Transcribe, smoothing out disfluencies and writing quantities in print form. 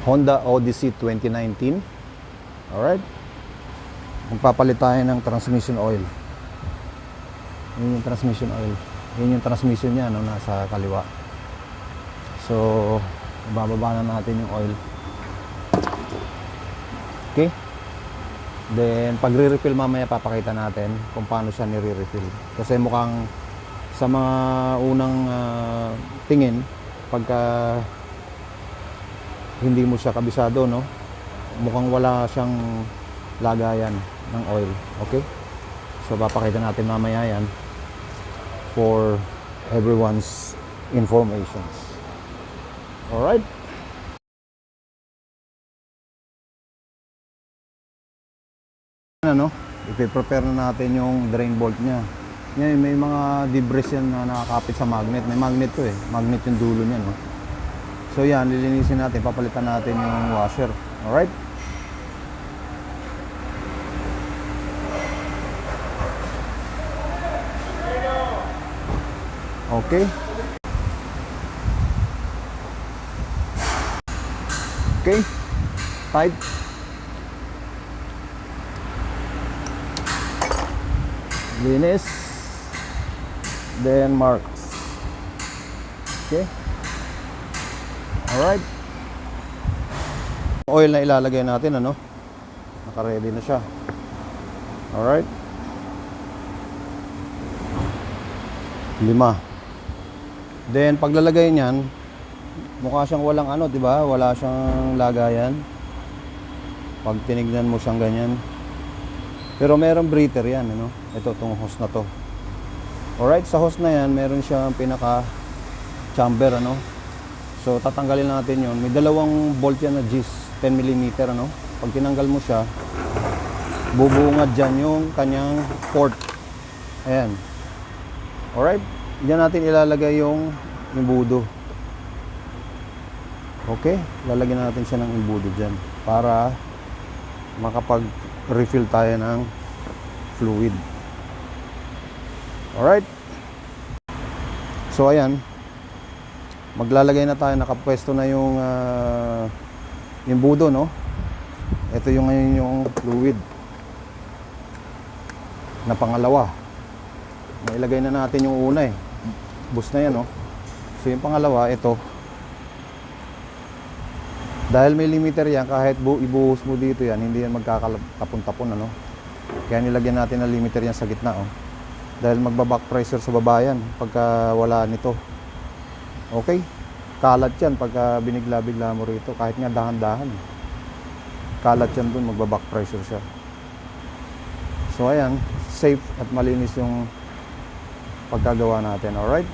Honda Odyssey 2019. Alright. Magpapalit tayo ng transmission oil. Yun yung transmission oil. Yun yung transmission niya, no, nasa kaliwa. So, bababa na natin yung oil. Okay. Then, pag re-refill mamaya, papakita natin kung paano siya nire-refill. Kasi mukhang sa mga unang tingin, pagka hindi mo siya kabisado, no, mukhang wala siyang lagayan ng oil. Okay? So, papakita natin mamaya yan for everyone's informations. Alright? Ano, ipe-prepare na natin yung drain bolt niya. Ngayon, may mga debris yan na nakakapit sa magnet. May magnet to eh. Magnet yung dulo niya, no? So yan, lilinisin natin. Papalitan natin yung washer. Alright? Okay. Okay. Tight. Linis. Then marks. Okay. Alright. Oil na ilalagay natin, ano? Naka-ready na siya. Alright. 5. Then paglalagay niyan, mukha siyang walang ano, 'di ba? Wala siyang lagayan. Pag tinignan mo siyang ganyan. Pero merong breather 'yan, ano? Ito tong hose na 'to. Alright, sa hose na 'yan, meron siyang pinaka chamber, ano? So tatanggalin natin 'yon. May dalawang bolt 'yan na Gis, 10 mm, ano? Pag tinanggal mo siya, bubungad diyan yung kanyang port. Ayan. Alright, diyan natin ilalagay yung imbudo. Okay, lalagyan natin siya ng imbudo dyan para makapag-refill tayo ng fluid. Alright. So ayan, maglalagay na tayo, nakapwesto na yung imbudo, no? Ito yung ngayon yung fluid na pangalawa. Nailagay na natin yung una eh. Bus na yan, no? So yung pangalawa, ito. Dahil may limiter yan, kahit ibuhos mo dito yan, hindi yan magkakatapon-tapon, ano? Kaya nilagyan natin ng limiter yan sa gitna, oh. Dahil magbaback pressure sa baba yan pagka wala nito. Okay? Kalat yan pagka binigla-bigla mo rito. Kahit nga dahan-dahan. Kalat yan dun, magbaback pressure siya. So ayan, safe at malinis yung pagkagawa natin. Alright?